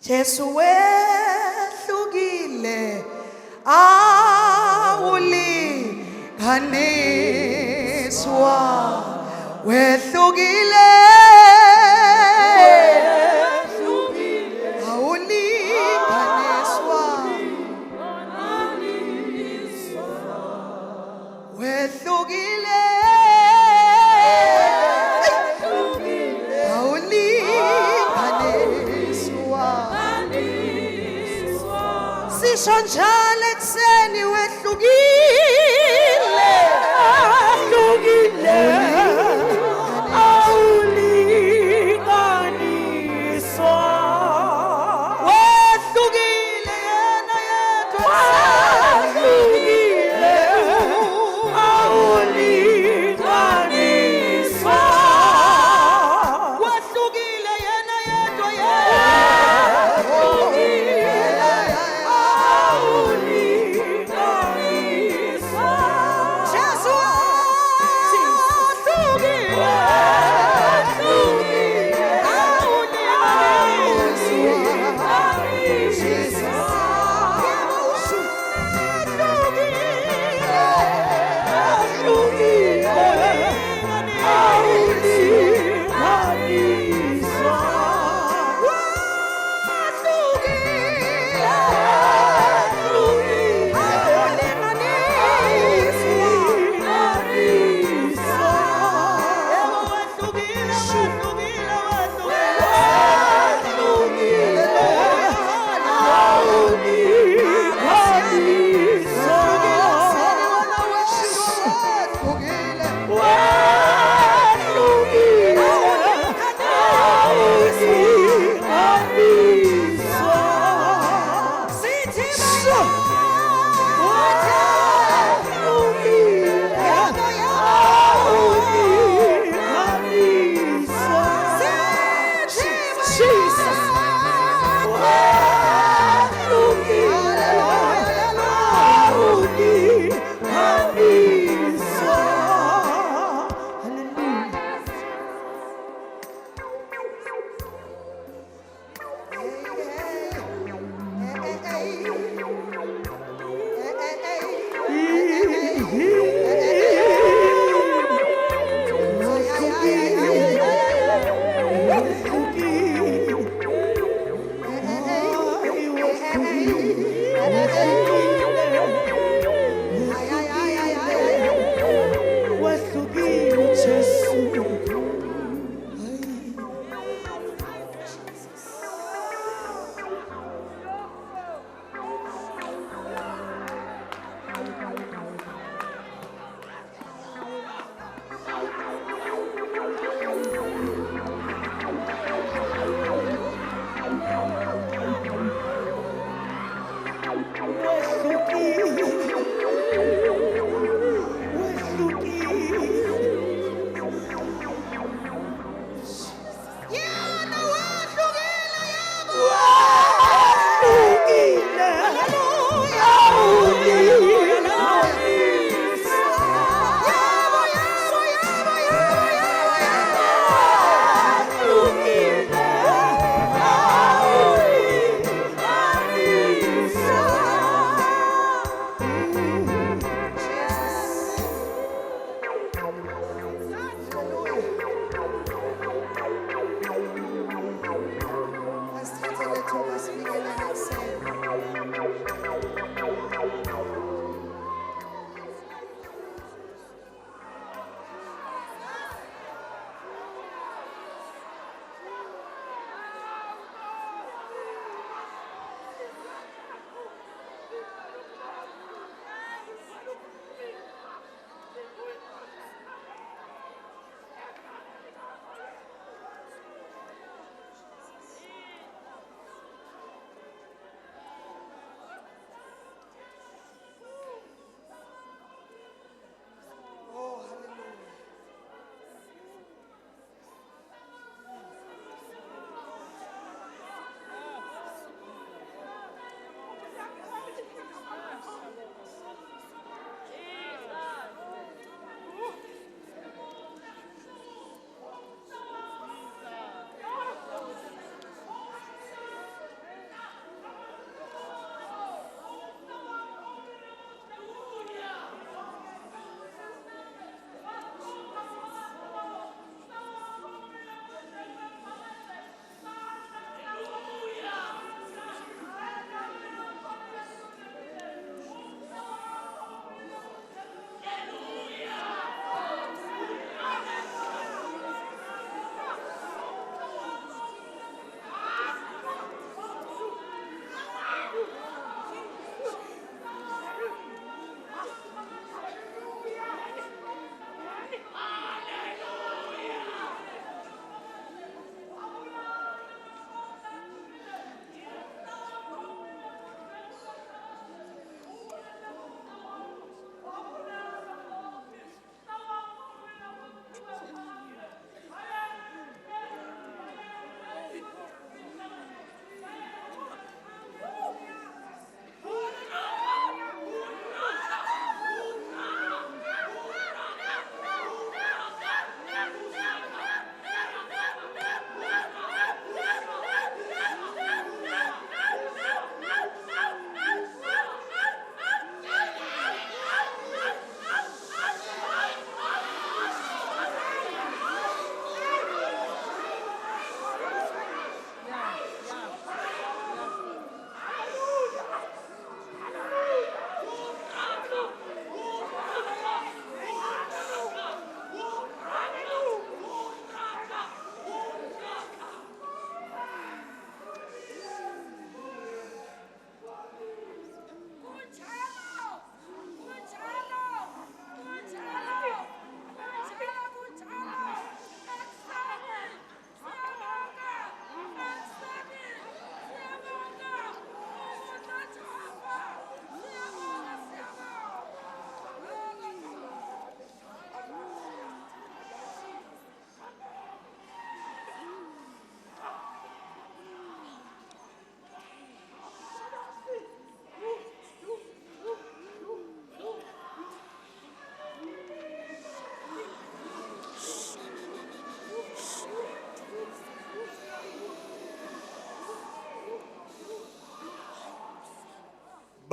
Jesu wehlukile awulinganiswa wehlukile awulinganiswa wehlukile Sonjalo ekuseni wehlukile awulinganiswa wehlukile yena yedwa wehlukile awulinganiswa wehlukile yena yedwa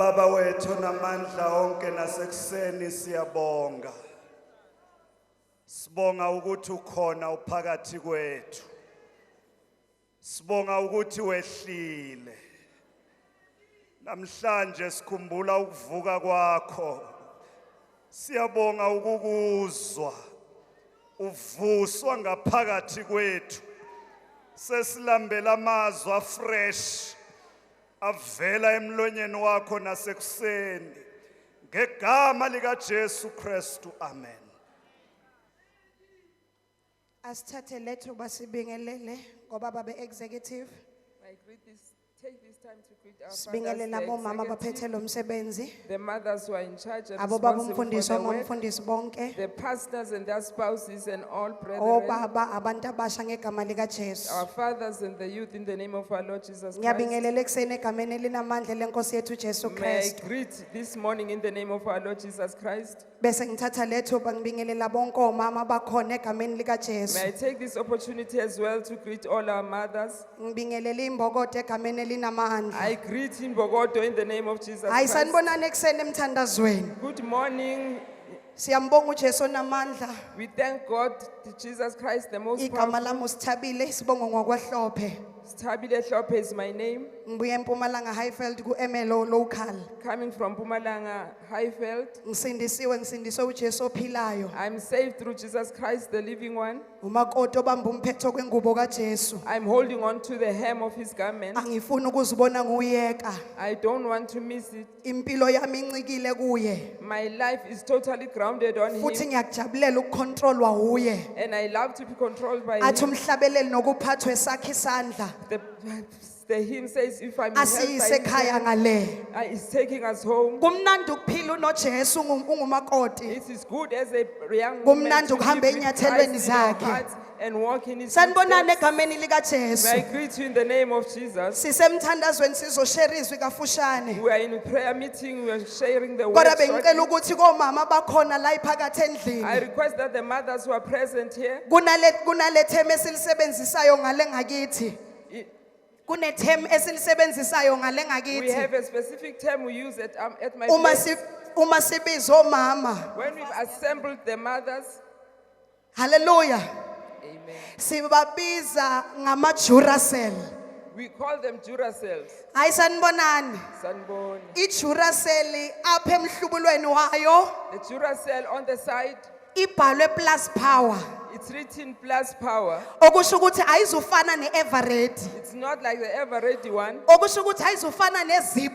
Baba wethu namandla onke nasekuseni siyabonga. Sibonga ukuthi ukhona uphakathi kwethu. Sibonga ukuthi wehlile. Namhlanje sikhumbula ukuvuka kwakho. Siyabonga ukukuzwa. Uvuswa ngaphakathi kwethu. Sesilambela amazwi afresh. Avela emlonyeni wakho nasekuseni. Ngegama lika Jesu Kristu. Amen. Asithathe lethu basibingelele ngoba babe executive. Take this time to greet our Sibingelele fathers, labo mama the baphethe executive, lo msebenzi. the mothers who are in charge and Abo baba responsible umfundisi for the oma work, umfundisi bonke. the pastors and their spouses and all brethren, Obaba abantu abasha ngegama lika Jesu. our fathers and the youth in the name of our Lord Jesus Christ. Ngiyabingelela ekseni egameni elinamandla lenkosi yethu Jesu May I Kristu. greet this morning in the name of our Lord Jesus Christ. Bese ngithatha lethu bangibingelela bonke omama bakhona egameni lika Jesu. May I take this opportunity as well to greet all our mothers. Ngibingelela imbokodo egameni elinamandla. I greet in Bogoto in the name of Jesus Hayi Christ. sanibonana ekseni emthandazweni. Good morning. Siyambonga uJesu namandla. We thank God, Jesus Christ, the most Igama powerful. lami usithabile isibongo ngokwahlophe. Stabile Hlophe is my name. Ngibuye eMpumalanga Highfield kuMelo local. Coming from Pumalanga Highfield. Ngisindiswe uJesu ophilayo. I'm saved through Jesus Christ, the living one. Umakoti obamba umphetho kwengubo kaJesu. I'm holding on to the hem of his garment. Angifuni ukuzibona nguyeka. I don't want to miss it. Impilo yami incikile kuye. My life is totally grounded on Futhi him. ngiyakujabulela ukucontrolwa uye. And I love to be controlled by Athi him. umhlabeleli nokuphathwe sakhe isandla. The hymn says, if I'm helped Asiyise ekhaya ngale. it's taking us home. Kumnandi ukuphila unoJesu ungumakoti. It is good as a young woman Kumnandi to live ukuhamba with enyathelweni Christ in our zakhe. hearts and walk in his Sanibonana footsteps. egameni lika Jesu. May I greet you in the name of Jesus. Sisemthandazweni sizoshare izwi kafushane. We are in a prayer meeting. We are sharing the word. Kodwa bengicela shortly. ukuthi komama bakhona la iphakathi I endlini. request that the mothers who are present here, Kunale theme esilisebenzisayo ngale ngakithi. Kune theme esilisebenzisayo ngale we ngakithi. have a specific term we use at my Uma place. sibiza omama. When we've assembled the mothers, Hallelujah. amen, Sibabiza ngama-Duracell. we call them Duracells. Hayi sanibonani. Sanboni. I-Duracell apha emhlubulweni wayo The Duracell on the side, ibhalwe plus power. it's written plus power. Okusho ukuthi ayizufana ne-Eveready. It's not like the ever-ready one. Okusho ukuthi ayizufana ne-Zip.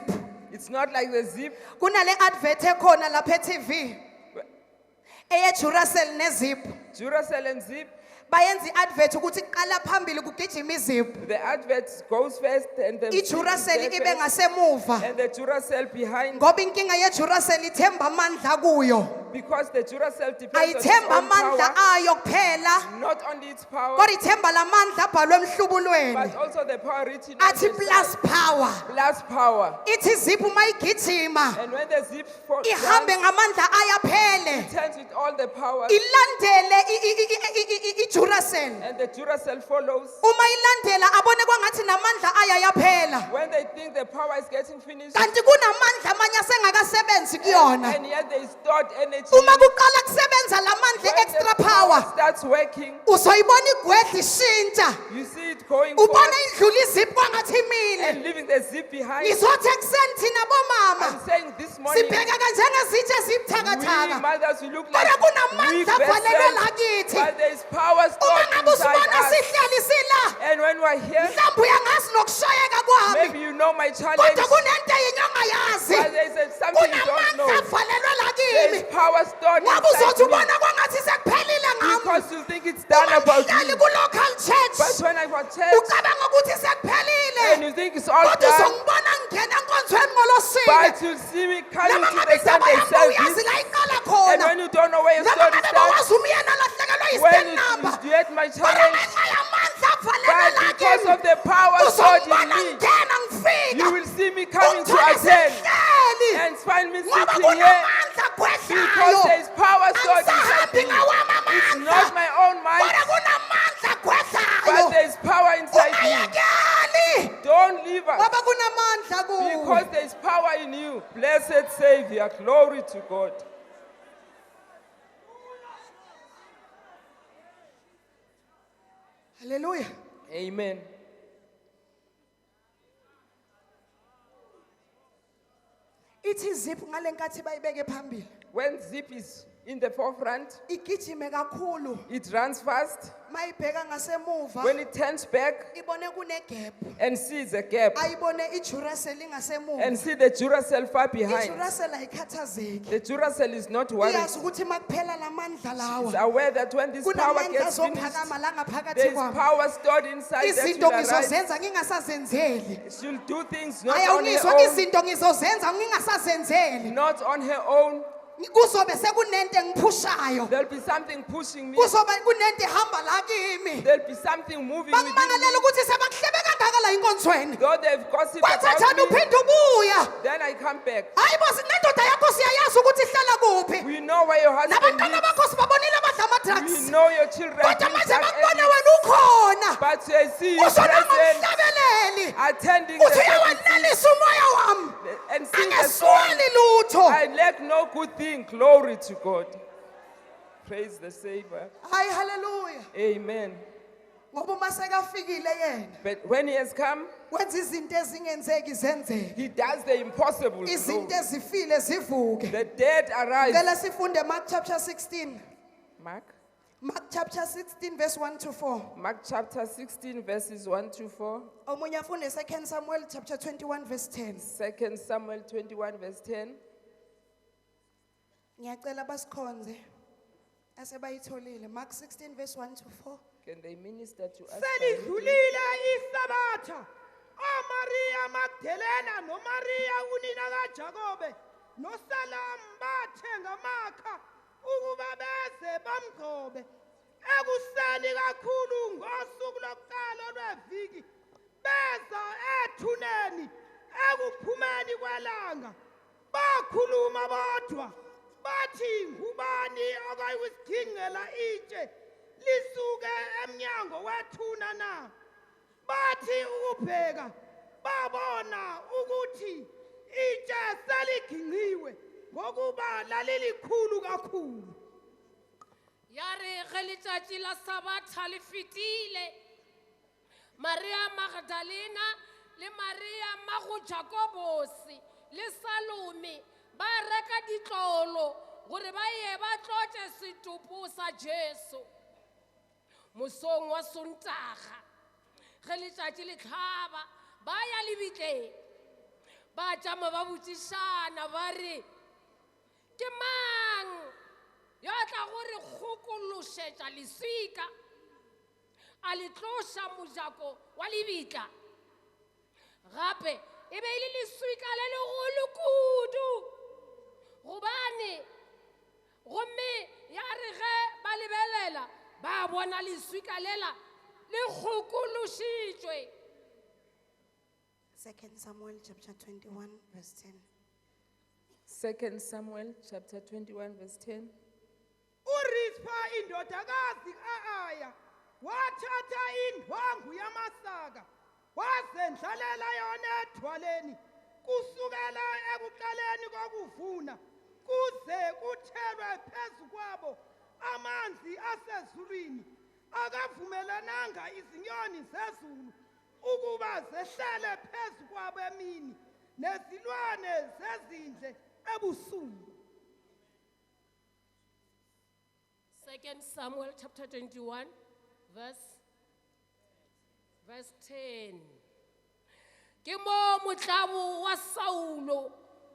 It's not like the Zip. Kunale advert ekhona lapha e-TV. Eye-Duracell ne-Zip. Duracell and Zip, Bayenza i-advert ukuthi qala phambili kugijima i-Zip. the advert goes first and the Zip is I-Duracell there ibe first, ngasemuva. and the Duracell behind, Ngoba inkinga ye-Duracell ithemba amandla kuyo. because the Duracell depends on its Ayithemba own amandla power, ayo kuphela. not only its power, Kodwa ithemba lamandla abhalwe emhlubulweni. but also the power written on Athi the plus side. power. Plus power. Ithi Zip uma igijima And when the Zip ihambe ngamandla ayaphele. turns with all the power, Ilandele i-Duracell. and the Duracell follows, Uma ilandela abone kwangathi namandla ayaphela. when they think the power is getting finished, Kanti kunamandla amanye asengakasebenzi kuyona. and yet they stored energy. Uma kuqala kusebenza lamandla When extra the power, starts working, uzoyibona igwedla ishintsha. you see it going Ubona forward idlula izipho kwangathi imile. and leaving the Zip behind. Ngizothi ekuseni thina bomama I'm saying this morning, sibheka kanjengezitshe we ezibuthakathaka. mothers, we look like Kodwa kunamandla weak avalelwe vessels, lakithi. but there is power Uma stored ngabe inside usibona us. sihleli sila, And when we are here, mhlawumbe uyangazi nokushayeka kwami. maybe you know my challenge, Kodwa kunento eyinye ongayazi. but there is something you don't Kunamandla know. avalelwe There lakimi. is power stored Ngoba uzothi inside me, ubona kwangathi sekuphelile ngami. because you think it's done about Ungahlali you. ku-local church. But when I was church, Ucabanga ukuthi and sekuphelile. you think it's all Kodwa done, uzongibona ngingena enkonzweni ngolosile. but you see me coming Noma to ngabe the Sunday isaba yami uyazi service, la iqala and khona. when you don't know where your Noma story ngabe starts, bawazi umyeni alahlekelwe when yi-stand you number. get my Kodwa challenge, ngenxa yamandla avalelwe but because lakimi, of the power stored in uzongibona me, ngingena ngifika. you will see me coming to Ungithole attend sengihleli. and find me Ngoba sitting here, kunamandla agwedlayo. because there is power stored inside Angisahambi me. ngawami It's amandla. not my own Kodwa mind, kunamandla agwedlayo. but there is power inside me. Ungayekeli. Don't leave believers. ngoba kunamandla kuwe. Because there is power in you. Blessed Savior, glory to God. Hallelujah. Amen. Ithi zip ngalenkathi bayibeke phambili. When zip is in the forefront, Igijime kakhulu. it runs fast. Mayibheka ngasemuva. When it turns back Ibone kune gap. and sees a gap Ayibone iJuracell ingasemuva. and see the Duracell far behind, iJuracell ayikhathazeki. the Duracell is not worried. Iyazi ukuthi makuphela lamandla Is lawa. aware that when this power Kunamandla gets finished, azophakama la ngaphakathi there is kwami. power stored inside that Izinto will arise. ngizozenza ngingasazenzeli. She'll do things not on her Ayawungizwa own, izinto ngizozenza ngingasazenzeli. not on her own. Kuzobe sekunento engiphushayo. There'll be something pushing me. Kuzobe kunento ehamba la kimi. There'll be something moving within Bangimangalela me. ukuthi sebakuhlebe kangaka la inkonzweni. Though they've gossiped Kwathathana about me, uphinde ubuya. then I come back. Hayi bosi nendoda yakho siyayazi ukuthi ihlala kuphi. We know where your husband Nabantwana lives. bakho sibabonile badla We ama-drugs. know your children Kodwa drink manje drug bakubona addicts. wena ukhona. But I see you Usona present, ngomhlabeleli. attending the Uthi services uyawanelisa umoya wami. and sing the song. Angeswali lutho. I lack no good thing. Glory to God. Praise the Savior. Hayi hallelujah. Amen. Ngoba uma sekafikile yena. But when he has come, Wenza izinto ezingenzeki zenzeke. he does the impossible. Izinto Glory. ezifile zivuke. The dead arise. Ngicela sifunde Mark chapter 16. Mark? Mark chapter 16 verse 1 to 4. Mark chapter 16, verses 1 to 4. Omunye afunde 2 Samuel chapter 21 verse 10. 2 Samuel 21, verse 10. Ngiyacela basikhonze. Asebayitholile. Mark 16 verse 1 to 4. Can they minister to us? Selidlulile isabatha. OMaria Magdalena noMaria unina kaJakobe noSalam bathenga amakha ukuba beze bamgcobe. Ekuseni kakhulu ngosuku lokuqala lweviki beza ethuneni ekuphumeni kwelanga bakhuluma bodwa bathi ngubani akayisidingela itshe lisuke emnyango wethuna na bathi ukubheka babona ukuthi itshe seliginqiwe ngokuba lalelikhulu kakhulu. Yare ge letšatši la sabatha le fetile, Maria Magdalena le Maria mago Jakobose le Salome ba reka ditlolo gore ba ye ba tlotše setopo sa Jesu. Mosong wa Sontaga ge letšatši le hlaba ba ya lebitleng ba tšama ba botšišana ba re ke mang yo a tla gore kgokološetša leswika a le tloša mojako wa lebitla gape e be e le leswika le legolo kudu gobane gomme ya re ge ba lebelela ba bona leswika lela le kgokološitšwe. 2 Samuel chapter 21 verse 10. 2 Samuel chapter 21, verse 10. uRispa indodakazi kaAya wathatha indwangu yamasaka wazendlalela yona edwaleni kusukela ekuqaleni kokuvuna kuze kuthelwe phezu kwabo amanzi asezulwini akavumelananga izinyoni zezulu ukuba zehlele phezu kwabo emini nezilwane zezindle ebusuku. 2 Samuel chapter 21 verse 10. Ke mo motlabo wa Saulo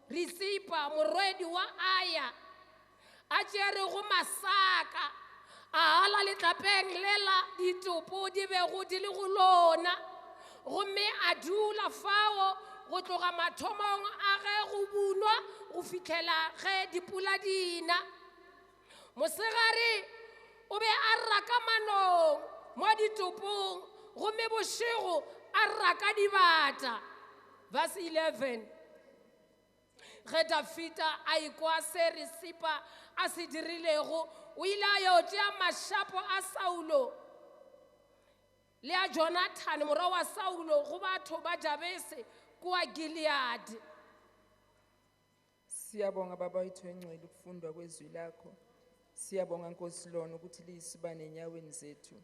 Risipa morwedi wa Aya a tšerego masaka a ala letlapeng lela ditopo di bego di le go lona gomme a dula fao go tloga mathomong a ge go bunwa go fitlhela ge dipula dina. Mosegare o be a raka manong mo ditopong gomme bošego a raka dibata. Verse 11. Ge Dafita a ekwa se Risipa a se dirilego o ile a yo tšea mašapo a Saulo le ya Jonathan morwa wa Saulo go batho ba Jabese kwa Gilead. Siyabonga baba wethu engcwele ukufundwa kwezwi lakho. Siyabonga Nkosi lona ukuthi liyisibane enyaweni zethu.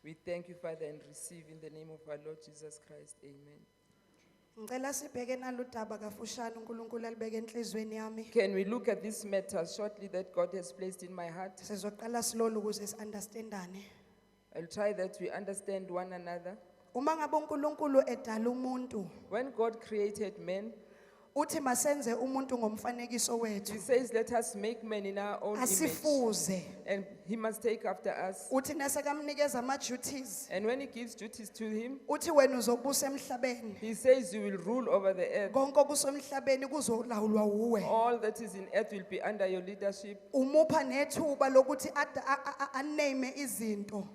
We thank you, Father, and receive in the name of our Lord Jesus Christ. Amen. Ngicela sibheke naludaba kafushane uNkulunkulu alibeke enhlizweni yami. Can we look at this matter shortly that God has placed in my heart? Sizoqala slowly ukuze si-understandane. I'll try that we understand one another. Uma ngabe uNkulunkulu edala umuntu, When God created man, uthi masenze umuntu ngomfanekiso He wethu. says, let us make man in our own image. Asifuze. And He must take after us. Uthi nasekamnikeza ama-duties. And when He gives duties to Him, Uthi wena uzobusa emhlabeni. He says, you will rule over the earth. Konke okusemhlabeni kuzolawulwa uwe. All that is in earth will be under your leadership. Umupha nethuba lokuthi aname izinto.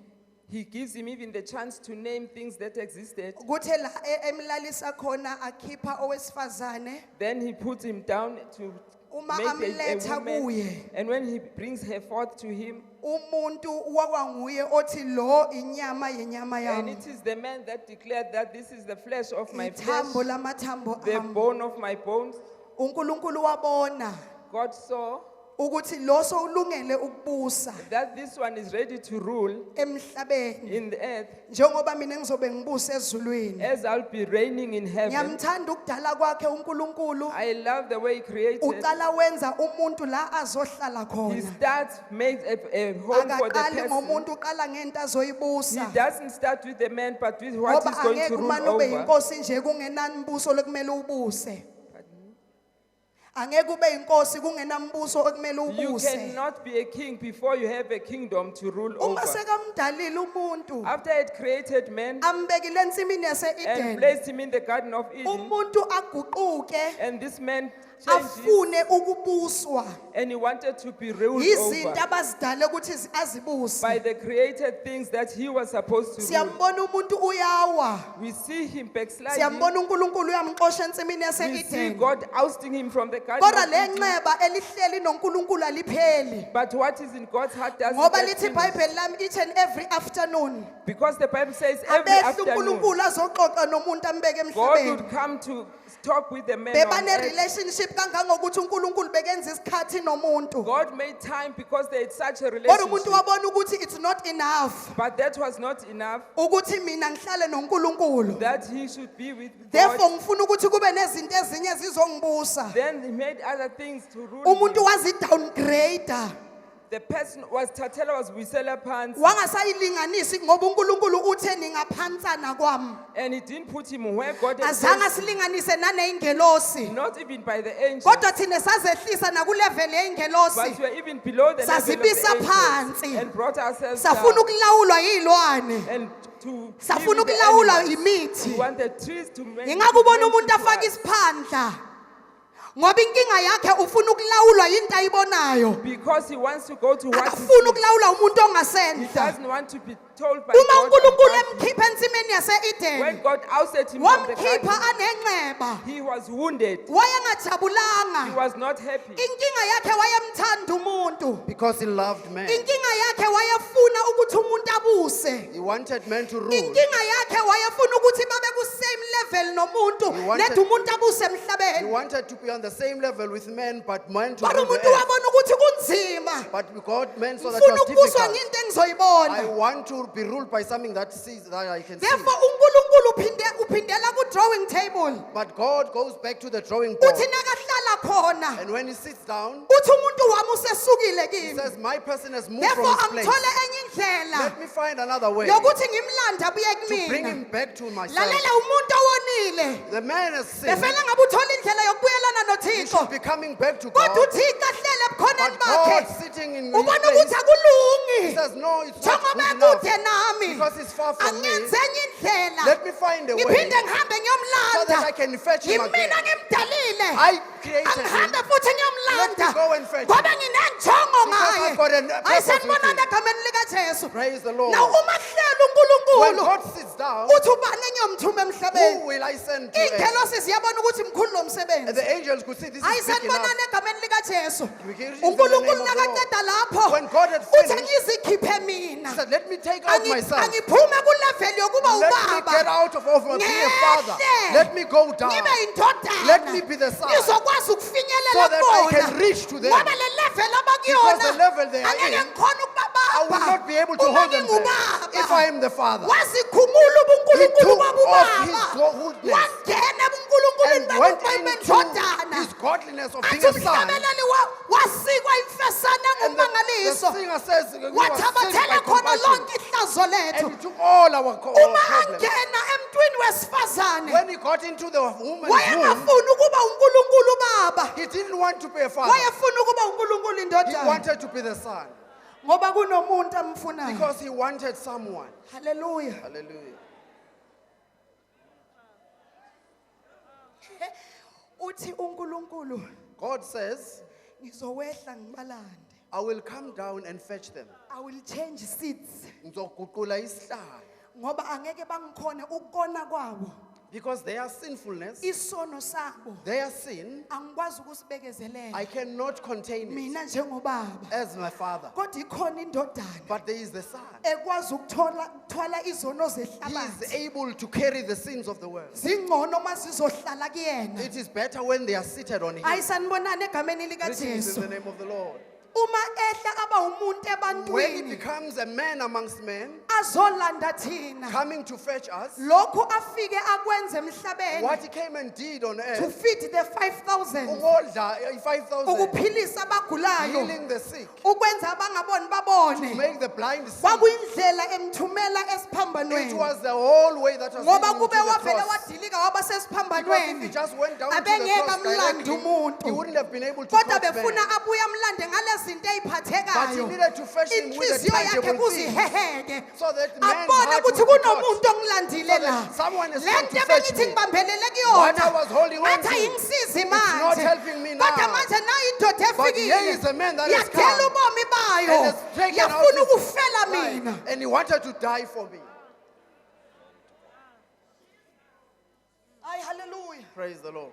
He gives him even the chance to name things that existed. Kuthe la emlalisa khona akhipha owesifazane. Then he puts him down to Uma make a amletha woman. kuye. And when he brings her forth to him, Umuntu wakwanguye othi lo inyama yenyama and yami. it is the man that declared that this is the flesh of my Ithambo flesh, lamathambo the ami. bone of my bones. uNkulunkulu wabona God saw ukuthi lo sowulungele ukubusa that this one is ready to rule emhlabeni in the earth, njengoba mina ngizobe ngibusa ezulwini. as I'll be reigning in heaven. Ngiyamthanda ukudala kwakhe uNkulunkulu. I love the way He created. Uqala wenza umuntu la azohlala He khona. starts, makes a home for the Akaqali person. ngomuntu uqala ngento He azoyibusa. doesn't start with the man, but with what Ngoba he's going angeke to rule umane ube over. inkosi nje kungenambuso lokumele ubuse. Angeke ube inkosi kungenambuso okumele You ubuse. cannot be a king before you have a kingdom to rule over. Uma sekamdalile umuntu After I had created man ambekile ensimini and yase-Eden, placed him in the Garden of Eden, umuntu aguquke and this man changes afune ukubuswa and he wanted to be ruled izinto over abazidale ukuthi azibuse. by the created things that he was supposed to rule. Siyambona umuntu uyawa. We see him backsliding. Siyambona uNkulunkulu uyamxosha ensimini We see yase-Eden. God ousting him from the Garden Kodwa of le Eden. nceba elihleli noNkulunkulu alipheli. But what is in God's heart doesn't Ngoba get lithi finished. iBhayibheli lami each and every afternoon Because the Bible says every abehla afternoon uNkulunkulu azoxoxa nomuntu ambeke God emhlabeni. would come to talk with the man on Bebane earth. relationship kangangokuthi uNkulunkulu bekenza isikhathi nomuntu. God made time because they had such a Kodwa umuntu relationship. wabona ukuthi it's not enough But that was not enough, ukuthi mina ngihlale noNkulunkulu. that he should be with Therefore God. ngifuna ukuthi kube nezinto ezinye zizongibusa. Then he made other things to rule Umuntu him. wazi downgrader. The person was Tatela was Wisela Pants, Wangasayilinganisi ngoba uNkulunkulu uthe ningaphansana kwami. and he didn't put him where God had Azange placed him, silinganise naneingelosi. not even by the angels, Kodwa thina sazehlisa nakulevel yeingelosi. but we were even below the level of Sazibisa the phansi. angels and brought ourselves Safuna down. ukulawulwa yilwane. And to Safuna be with the ukulawulwa animals. imithi. We want the trees to make Ngingakubona umuntu to afaka us. isiphandla. Ngoba inkinga yakhe ufuna ukulawulwa into ayibonayo. Because he wants to go to what he Akafuna sees. ukulawulwa umuntu He ongasenda. doesn't want to be told by Uma God. uNkulunkulu what he emkhipha ensimini yase-Eden, When God ousted him from the wamkhipha garden, anenxeba. he was wounded. He Wayengajabulanga. was not happy. Inkinga yakhe wayemthanda umuntu. Because he loved man. Inkinga yakhe wayefuna ukuthi umuntu abuse. He wanted men to rule. Inkinga yakhe wayefuna ukuthi babe ku same level nomuntu. He wanted- Nethi umuntu abuse He emhlabeni. wanted to be on the same level with men, but men to Kodwa rule the umuntu earth. wabona ukuthi kunzima. But God meant so that it Ngifuna was ukubuswa difficult. ngento engizoyibona. I want to be ruled by something that sees that I can see. Therefore uNkulunkulu uphindela ku drawing table. But God goes back to the drawing board. Uthi nakahlala khona. And when he sits down, Uthi umuntu wami usesukile he kimi. says, my person has moved Therefore from his place. angithole enye indlela Let me find another way to yokuthi ngimlande abuye bring kumina. him back to myself. Lalela umuntu owonile. The man has sinned. Befela ngabe uthola indlela yokubuyelana He noThixo. should be coming back to Kodwa God. uThixo ahlele ebukhoneni But God bakhe. sitting in his Ubona place, ukuthi akulungi. he says, no, it's not Njengoba good enough. kude nami. Because it's far from me. Angenze enye indlela. Let me find a way Ngiphinde ngihambe so that I ngiyomlanda. can fetch him again. Ngimina ngimdalile. I created him. Angihambe futhi Let ngiyomlanda. me go and fetch Ngoba him. nginenjongo Because ngaye. I've got a purpose Ayisanibonana with him. egameni likaJesu. Praise the Lord. Now uma hlelo When uNkulunkulu God sits down, uthi ubani engiyomthuma who emhlabeni? will I I send to Esther, iy'ngelosi ziyabona ukuthi mkhulu lo and msebenzi the angels could see this hayi is big enough. sanibonani egameni likajesu We can read in the name unkulunkulu of the nakaceda Lord. lapho When God had uthi finished, angizikhiphe mina He said, let me take out myself. angiphume kuleveli yokuba Let me get ubaba out of being a father. Ngehle. Let me go down. ngibe yindodana Let me be the son. ngizokwazi So ukufinyelela that I can kubona reach to them. ngoba le level Because the level they abakuyona are angeke in, ngikhona ukuba I will baba not be able to uma hold them back ngingubaba if I am the father. wazikhumula He ubunkulunkulu took babo off his baba godliness wangena ebunkulunkulwini and babo went bayibe into indodana his godliness of being athi a son. umhlabeleli wasikwa imfesane And the ngummangaliso singer says, we were seized by wathabathela khona compassion. lonke ihlazo lethu And he took all our uma problems. angena emntwini wesifazane When he got into the woman's womb, wayengafuni ukuba unkulunkulu baba he didn't want to be a father. wayefuna ukuba unkulunkulu He indodana wanted to be the son. ngoba kunomuntu amfunayo Because he wanted someone. haleluya Hallelujah. uthi unkulunkulu God says, ngizowehla ngibalande I will come down and fetch them. I will change seats Ngizoguqula isihlalo. ngoba angeke bangikhone ukukona kwabo Because their sinfulness, isono sabo their sin, angikwazi ukusibekezelela I cannot contain it mina njengobaba as my father. kodwa ikhona indodana But there is the son. ekwazi ukuthwala izono He is zehlabathi able to carry the sins of the world. zingcono uma zizohlala kuyena It is better when they are seated on him. ayisanibonani egameni Greetings in likajesu the name of the Lord. uma ehla aba umuntu When he ebantwini becomes a man amongst men, azolanda thina coming to fetch us, lokhu afike akwenze emhlabeni what he came and did on to earth, feed the 5,000 ukudla 5,000, ukuphilisa abagulayo healing the sick, ukwenza abangaboni to babone make the blind see. kwakuyindlela emthumela It esiphambanweni was the whole way that was ngoba leading to kube the wavele cross. wadilika waba Because if he sesiphambanweni just went down to the abengeke cross amlande directly, umuntu he wouldn't have been able to kodwa touch befuna man. abuye amlande ngalezinto But he ey'phathekayo needed to fetch him with the inhliziyo yakhe tangible things. kuziheheke So that man's abone heart ukuthi would be kunomuntu touched. ongilandile So la that someone is le come nto to fetch ebengithi me. ngibambelele What I kuyona was holding on athi to, ayingisizi it's not manje helping me kodwa now. manje nayo indoda But here is efikile a man that has yathela come ubomi bayo and has taken out yafuna his ukufela life, mina and he wanted to die for me. hayi haleluya Praise the Lord.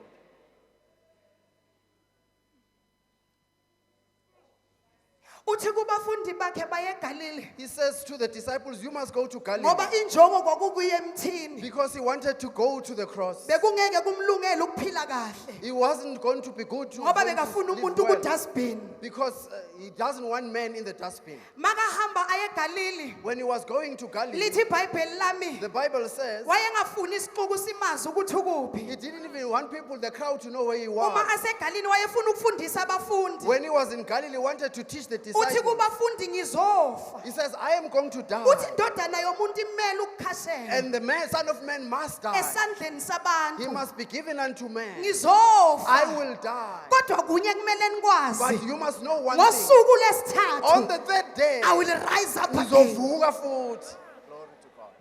uthi kubafundi bakhe baye egalile He says to the disciples, you must go to Galilee. ngoba injongo kwakukuya emthini Because he wanted to go to the cross. bekungeke kumlungele ukuphila kahle He wasn't going to be good to, ngoba going to bekafuna live umuntu well. kudustbin Because he doesn't want men in the dustbin. makahamba aye egalili When he was going to Galilee, lithi ibhayibheli lami the Bible says wayengafuni isixuku simazi ukuthi ukuphi he didn't even want people, the crowd, to know where he uma was. asegalini wayefuna ukufundisa abafundi When he was in Galilee, he wanted to teach the uthi disciples. kubafundi ngizofa He says, I am going to die. uthi indodana yomuntu imele ukukhashela And the man, son of man must die. esandleni He sabantu must be given unto man. ngizofa I will die. kodwa kunye kumele nikwazi But you must know one thing. ngosuku On lesithathu the third day, I will rise up again ngizovuka futhi. Glory to God.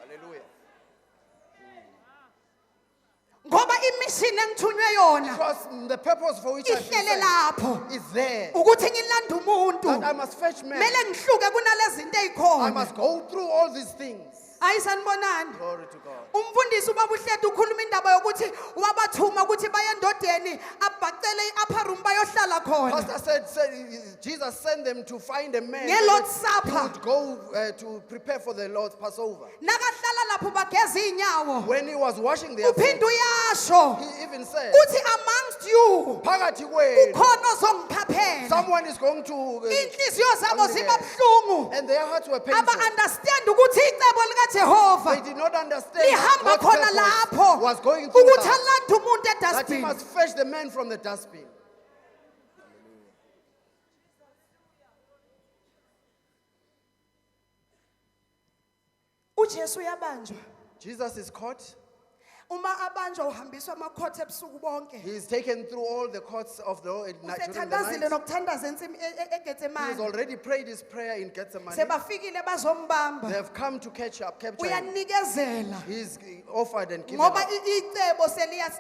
Hallelujah. ngoba imishini engithunywe yona Because the purpose for which I ihlele lapho is there. ukuthi ngilande umuntu That I must fetch men. kumele ngihluke kunalezi zinto I ey'khona must go through all these things. ayisanibonani Glory to God. umfundisi ubaba uhlede ukhuluma indaba yokuthi wabathuma ukuthi baye endodeni abhacele i-upper room bayohlala khona Pastor said Jesus sent them to find a man Nge-Lord's so that he Supper. would go to prepare for the Lord's Passover. nakahlala lapho bageza iy'nyawo When he was washing their feet, uphinde uyasho he even said, uthi amongst you phakathi kwenu, ukhona ozongiphaphela someone is going to, iy'nhliziyo zabo Only ziba there. buhlungu and their hearts were painful. aba-understand ukuthi icebo likajehova They did not understand lihamba that khona God's lapho purpose was going through ukuthi that, alande umuntu that he edustbin must fetch the man from the dustbin. ujesu uyabanjwa Jesus is caught. uma abanjwa uhambiswa amakhotha ebusuku bonke He is taken through all the courts of the during the usethandazile night. nokuthandaza He has egetsemane already prayed his prayer in Gethsemane. sebafikile They bazombamba have come to capture him. uyanikezela He is offered and given ngoba up. icebo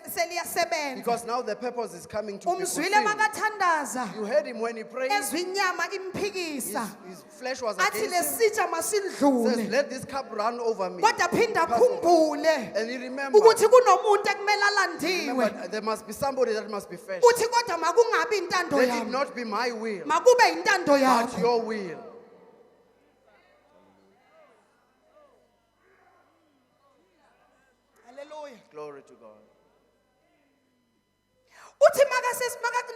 seliyasebenza Because now the purpose is coming to be umzwile fulfilled. makathandaza You heard him when he prayed. ezwa inyama imphikisa His flesh was athi against him. lesitsha Says, masidlule let this cup run over me. kodwa phinda Pass over. akhumbule And he remembered ukuthi ukuthi kunomuntu ekumele alandiwe Remember, there must be somebody that must be first. uthi kodwa makungabi intando Let it yami not be my will, makube intando but yakho your will. haleluya Glory to God. uthi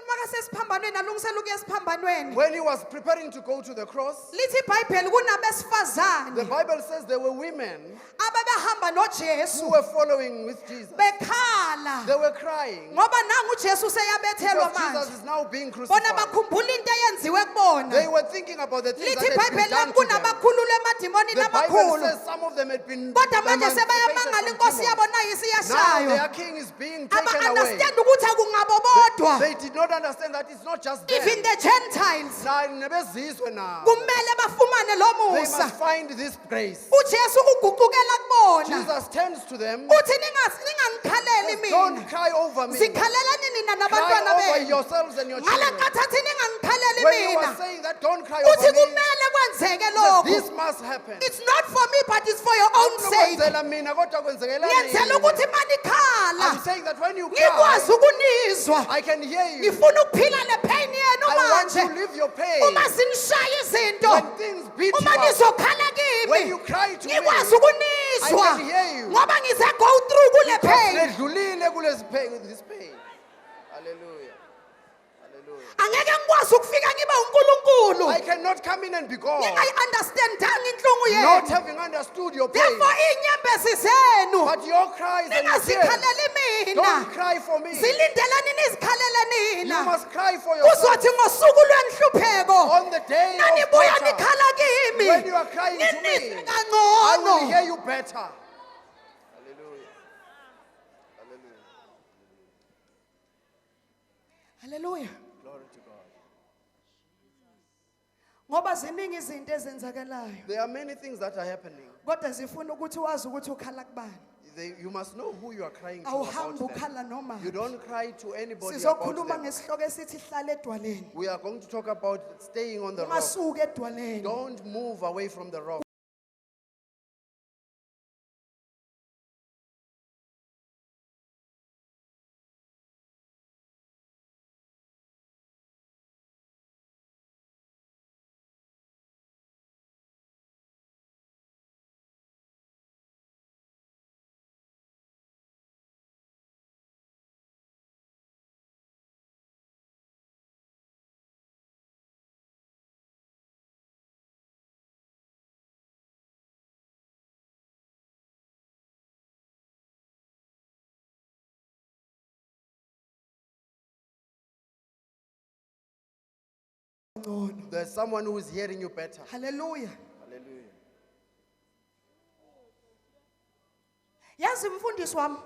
makasesiphambanweni alungisela ukuya esiphambanweni When he was preparing to go to the cross, lithi ibhayibheli the kunabesifazane Bible says there were women ababehamba who nojesu were following with Jesus. bekhala They were crying ngoba nangu ujesu useyabethelwa because Jesus manje is now being bona crucified. bakhumbula into eyenziwe kubona They were thinking about the things lithi that had been ibhayibheli done lapho to them. kunabakhulula emadimoni The Bible namakhulu says some of them had been kodwa manje emancipated sebeyamangala from inkosi demons. yabo nayo Now isiyashayo their king is being taken away. aba-understand ukuthi akungabo bodwa They did not understand that it's not just them. even the gentiles Na- nebezizwe now. kumele bafumane lo They musa must find this grace. ujesu uguqukela kubona Jesus turns to them. uthi ningangikhaleli mina Don't cry over me. zikhalelani nina Cry nabantwana over benu yourselves and your ngale children. nkathi athi ningangikhaleli When you mina are saying that, don't cry uthi over me. kumele kwenzeke Says, lokhu this must happen. it's not for me but it's for your own sake Akunokwenzela mina, kodwa kwenzekela ngiyenzela mina. ukuthi manikhala I'm saying that when you ngikwazi cry, ukunizwa I can hear you. ngifuna ukuphila le pain yenu I want manje to live your pain. uma zinishaya izinto When things beat you uma up, nizokhala when kimi you cry to me, ngikwazi ukunizwa I can hear you. ngoba ngize go through kule pain nedlulile kulezi this pain. Hallelujah. Hallelujah. angeke ngikwazi ukufika ngibe uNkulunkulu I cannot come in and be God, ngingayi-understandanga inhlungu not yenu having understood your pain. therefore inyembezi zenu But your cries and your tears, ningazikhaleli mina don't cry for me. zilindelani nizikhalele You nina must cry for yourself. kuzothi ngosuku lwenhlupheko On the day nanibuya of torture, nikhala kimi when you are crying to me, ninizwe I kangcono will hear you better. Hallelujah. Hallelujah. haleluya Glory to God. ngoba ziningi izinto ezenzakalayo There are many things that are happening. kodwa zifuna ukuthi wazi ukuthi ukhala kubani You must know who you are crying to about awuhambi them. ukhala noma You don't cry to anybody about sizokhuluma them. ngesihloko esithi hlala edwaleni We are going to talk about staying on the rock. ungasuki edwaleni Don't move away from the rock. ngcono There's someone who is hearing you better. haleluya Hallelujah. yazi mfundisi wami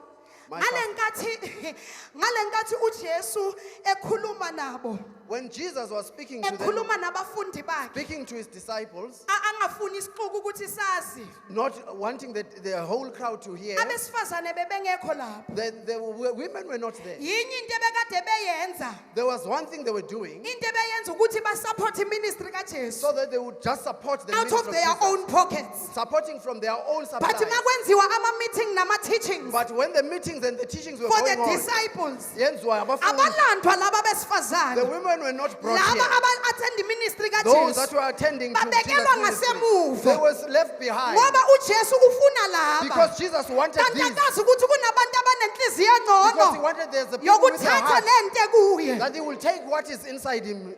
My ngale nkathi uJesu ekhuluma nabo When Jesus was speaking to them, ekhuluma nabafundi bakhe speaking to his disciples, angafuni isixuku ukuthi sazi not wanting the whole crowd to hear, abesifazane bebengekho lapho the women were not there. yinye into ebekade beyenza There was one thing they were doing, into ebeyenza ukuthi basupport iministry kaJesu so that they would just support the out ministry of of their Jesus, own pockets supporting from their own supply. but makwenziwa ama-meeting nama-teachings But when the meetings and the teachings were for the going on, disciples yenziwa abafundi, abalandwa laba the besifazane women were not brought laba here. aba-attend iministry Those that kaJesu were attending to babekelwa Jesus' ministry, ngasemuva they was left behind ngoba uJesu ufuna laba because Jesus wanted kanti this. akazi ukuthi kunabantu abanenhliziyo Because he engcono wanted there's a people with a yokuthatha heart lento kuye that he will take what is inside him.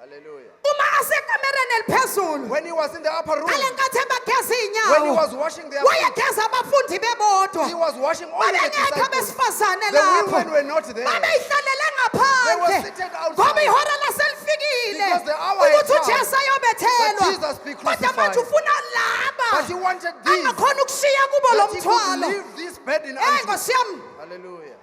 Hallelujah. uma asekamereni eliphezulu When he was in the upper room, ale nkathi ebageza when he iy'nyawo was washing their feet, wayegeza abafundi bebodwa he was washing only the babengekho disciples. abesifazane The lapho women were not there. babeyihlalele They ngaphandle were seated outside. ngoba ihora laselifikile Because the hour had ukuthi come ujesu that ayobethelwa Jesus be kodwa crucified. manje ufuna laba But he wanted this, angakhona ukushiya kubo lo that he could mthwalo leave this burden hey unto. nkosi yami Hallelujah.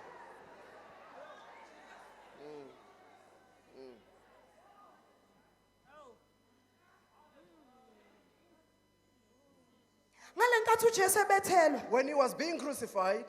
ngale nkathi ujesu ebethelwa When he was being crucified,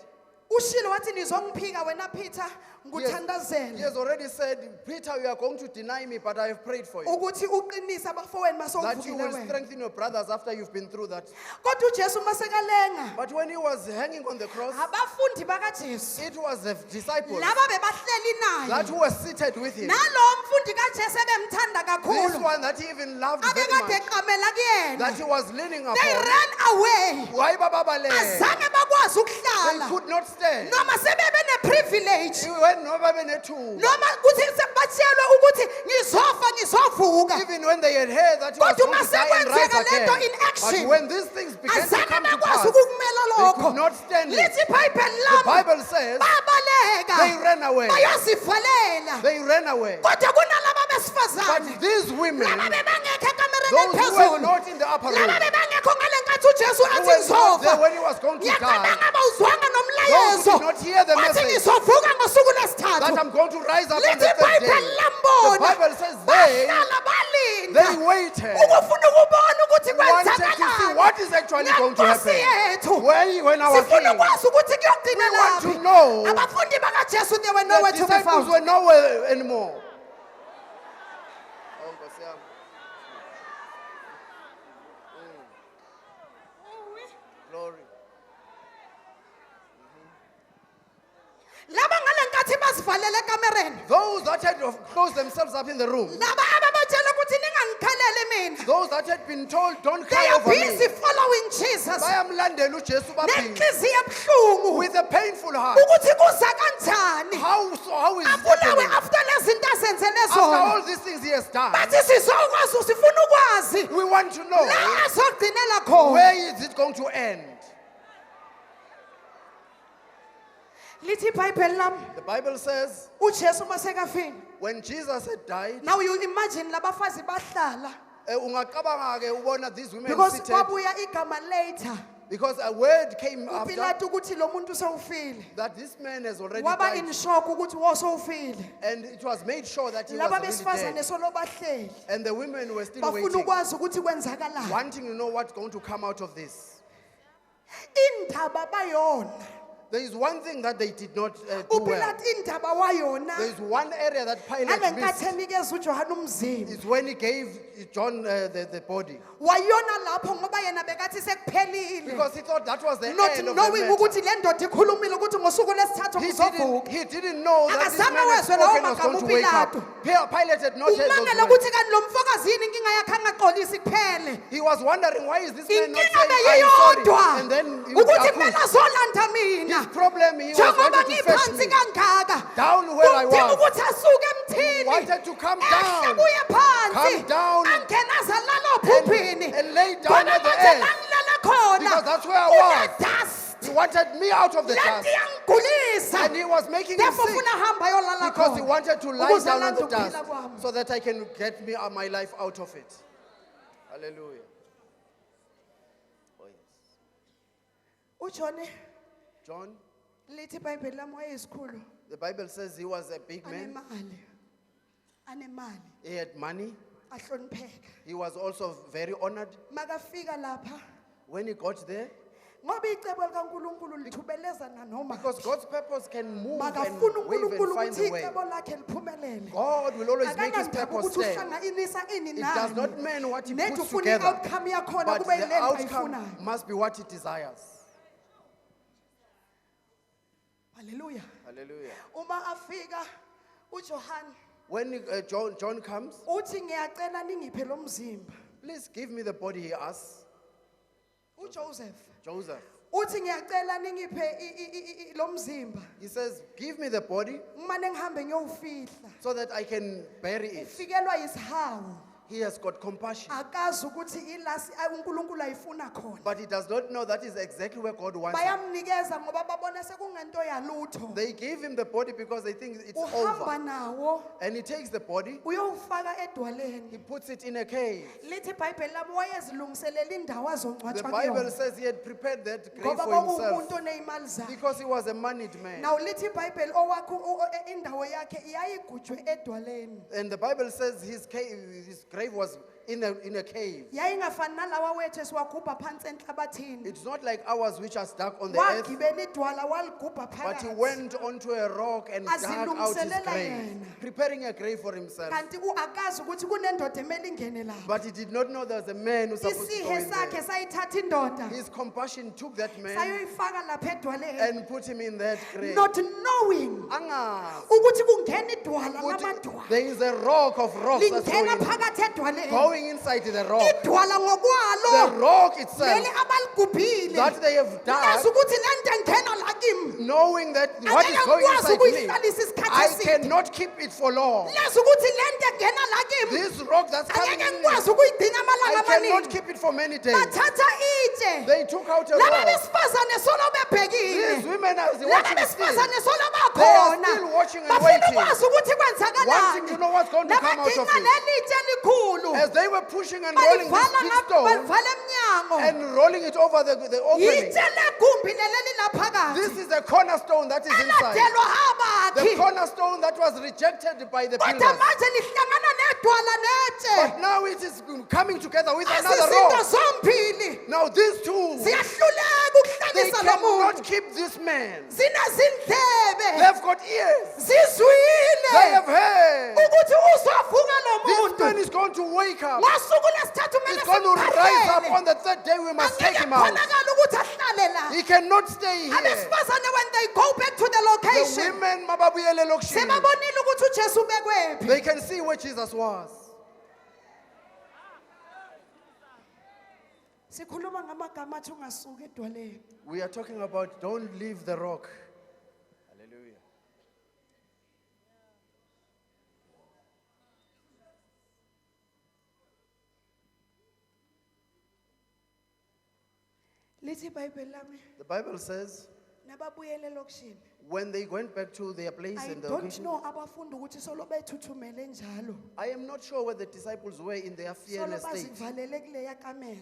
ushilo wathi nizongiphika wena Peter He nguthandazele has already said, Peter, you are going to deny me, but I have prayed for you. ukuthi uqinise abafowenu That you masowuvukile will wena. strengthen your brothers after you've been through that. Kodwa uJesu masekalenga But when he was hanging on the cross, abafundi bakaJesu it was the disciples laba bebahleli that naye who were seated with him. nalo mfundi kaJesu ebemthanda This kakhulu one that he even loved very abekade much, eqamela that kuyena he was leaning they upon. ran away Why bababale? azange bakwazi They ukuhlala could not stand. noma sebebe neprivilege When nobody knew to. noma kuthi sebatshiyelwe ukuthi ngizovuka Even when they had heard that he was Kodwa going to die and masekwenzeka rise again. lento in action, But when these things began to azange come to bakwazi pass, ukukumela they lokho could not stand it. lithi ibhayibheli The lami Bible says babaleka they ran away. bayozivalela They ran away. kodwa kunalaba But besifazane these women, laba bebangekho ekamereni those who were eliphezulu not in the upper room, laba bebangekho ngale nkathi ujesu who athi were not there ngizofa when he was going to yaqeda die, ngabawuzwanga those nomlayezo who did not hear the wathi message ngizovuka ngosuku that lesithathu I'm going to rise up on lithi the third day. ibhayibheli The lambona Bible says they bahlala balinda waited, ukufuna ukubona ukuthi wanted to see what is actually going to Ngenkosi happen. yethu When our sifuna king, ukwazi ukuthi kuyogcina we want to laphi know abafundi bakajesu they were the nowhere to be disciples found were nowhere anymore. Oh, Nkosi yami. Glory. laba ngale nkathi bazivalele ekamereni Those that had closed themselves up in the room, laba ababatshela ukuthi ningangikhaleli mina those that had been told, don't they cry are over me, busy following jesus bayamlandela uJesu babhinqe nenhliziyo ebuhlungu with a painful heart. ukuthi kuza kanjani How is it abulawe happening? after lezi zinto azenzele After zona all these things he has done, bathi sizokwazi sifuna ukwazi we want to know, la azogcinela khona where is it going to end? lithi ibhayibheli lami The Bible says, ujesu masekafini when Jesus had died, now you imagine labafazi bahlala ungacabanga ke ubona these women because seated, kwabuya igama later because a word came after upilato ukuthi lo muntu sewufile that this man has already waba died, in shock ukuthi wosowufile and it was made sure that he was laba really besifazane dead. solo bahleli And the women were still bafuna waiting, ukwazi ukuthi kwenzakalani wanting to know what's going to come out of this. indaba bayona There is one thing that they did not do well. upilato indaba wayona There is one area that ngale Pilate nkathi missed. enikeza ujohane umzimba Is when he gave John the body. wayona lapho ngoba yena bekathi sekuphelile Because he thought that was the not end of knowing the ukuthi matter. le ndoda ikhulumile ukuthi ngosuku lesithathu ngizovuka He didn't know that this Akazange man had wezwe lawo spoken was going to wake up. magama Pilate had not heard umangela those words. ukuthi kanti lo mfokazi yini inkinga yakhe angaxolisi kuphele He was wondering, why is this man not inkinga saying, I am sorry? beyiyodwa And then he would ukuthi accuse. kumele azolanda mina His problem, he was njengoba wanted to fetch ngiphansi me kangaka down where I kudinga was. ukuthi asuke He emthini wanted to come ehle down kuye phansi Come down angena azalala ophuphini and lay down khona at the manje edge. la ngilala khona Because that's where I was. Kune-dust. He wanted me out of the lento dust. iyangigulisa And he was making me therefore sick funa ahamba ayolala because he khona wanted to lie ukuze down on alande the ukuphila dust kwami. so that I can get me my life out of it. Hallelujah. Oh, yes. ujone John, lithi ibhayibheli lami wayeyisikhulu the Bible says he was a big man. anemali He had money. ahlonipheka He was also very honored. makafika lapha When he got there, ngoba icebo likankulunkulu lithubeleza nanoma because God's purpose can move and makafuna wave and unkulunkulu find ukuthi a way. icebo lakhe liphumelele God will always make his akanandaba purpose ukuthi stand. uhlanganisa ini It does nani not mean what he nethi puts ufuna together, i-outcome yakhona but kube the yilento outcome ayifunayo must be what he desires. halleluya Hallelujah. uma afika uJohane When John comes, uthi ngiyacela ningiphe lo mzimba please give me the body, he asks. uJoseph Joseph. uthi ngiyacela ningiphe lo mzimba He says, give me the body ngimane ngihambe ngiyowufihla so that I can bury it. ufikelwa isihawu He has got compassion. akazi ukuthi ilasi uNkulunkulu ayifuna khona But he does not know that is exactly where God wants him. bayamnikeza ngoba babona sekungento yalutho They give him the body because they think it's uhamba over. nawo And he takes the body, uyowufaka he edwaleni puts it in a cave. lithi ibhayibheli lami wayezilungiselela indawo The azongcwatshwa Bible kuyona says he had prepared that grave ngoba for himself kwakuwumuntu oneyimali zakhe because he was a moneyed man. naw lithi ibhayibheli indawo yakhe yayigujwe edwaleni And the Bible says his grave was in a cave. yayingafani nalawa wethu esiwagubha phansi enhlabathini It's not like ours which are stuck on the earth, wagibela idwala waligubha but he phakathi went onto a rock and dug out his Azilungiselela grave, yena. preparing a grave for himself. kanti akazi ukuthi kunendoda emele ingene lapho But he did not know there was a man who's supposed to go isihe in sakhe there. sayithatha indoda His compassion took that man sayoyifaka lapha edwaleni and put him in that grave. not knowing Angazi ukuthi kungena idwala ukuthi lamadwala there is a rock of rocks that's lingena going, phakathi edwaleni going inside the rock. idwala The ngokwalo rock leli itself abaligubhile that they have lazi dug, ukuthi le nto engena la kimi knowing that what is Angeke going ngikwazi inside me, ukuyihlalisa isikhathi I eside. cannot keep it for long. lazi ukuthi le nto engena la kimi This rock that's coming angeke in me, ngikwazi ukuyigcina amalanga I cannot amaningi keep it for many days. bathatha itshe They took out a laba rock. besifazane solo These bebhekile women are laba watching still, besifazane solo They are bakhona still watching and bafuna waiting, ukwazi ukuthi wanting kwenzakalani to know what's going to come out of nabadinga it. lelitshe elikhulu As they were pushing and rolling this balivala big ngapha stone balivala emnyango and rolling it over the opening, yitshe legumbi leli laphakathi this is the cornerstone that is inside. eladelwa The abakhi cornerstone that was rejected by the kodwa builders. manje lihlangana nedwala netshe But now it is coming together with another azizinto rock. zombili Now these two, ziyahluleka they ukuhlalisa lo cannot muntu keep this man. zinezindlebe They've got ears. They zizwile have heard. ukuthi uzovuka lo This man muntu is going to wake up. ngosuku lesithathu He's kumele going to rise up on simphahele the third day. We must take angeke him out. khonakala ukuthi ahlale la He cannot stay here. abesifazane when they go back to the The location women mababuyele lokishini. sebabonile ukuthi ujesu ubekwephi They can see where Jesus was. sikhuluma ngamagama athi ungasuki edwaleni We are talking about don't leave the rock. Hallelujah. lithi ibhayibheli lami The Bible says nababuyele elokishini when they went back to their place I in the don't location, know abafundi ukuthi solo bethuthumele njalo I am not sure where the disciples were in their solo fearless state, bazivalele kuleya kamera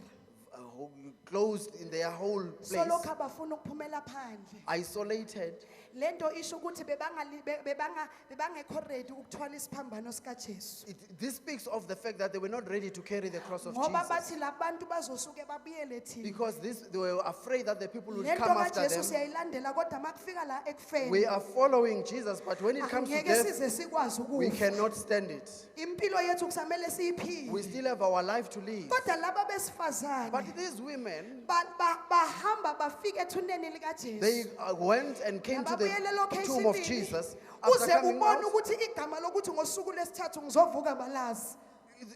closed in their whole place, solokhu abafuna ukuphumela phandle isolated. le nto isho ukuthi bebangekho ready ukuthwala isiphambano sikajesu This speaks of the fact that they were not ready to carry the cross of ngoba Jesus bathi la bantu bazosuke babuyele thina because they were afraid that the people would le nto come after kajesu them. siyayilandela kodwa uma kufika la We ekufeni are following Jesus, but when it comes to angeke death, size sikwazi we ukufa cannot stand it. impilo yethu kusamele We siyiphile still have our life to live. kodwa laba besifazane But these women, bahamba bafika ethuneni likajesu they went and came to the nababuyele tomb of elokheshini Jesus after uze coming ubone out, ukuthi igama lokuthi ngosuku lesithathu ngizovuka balazi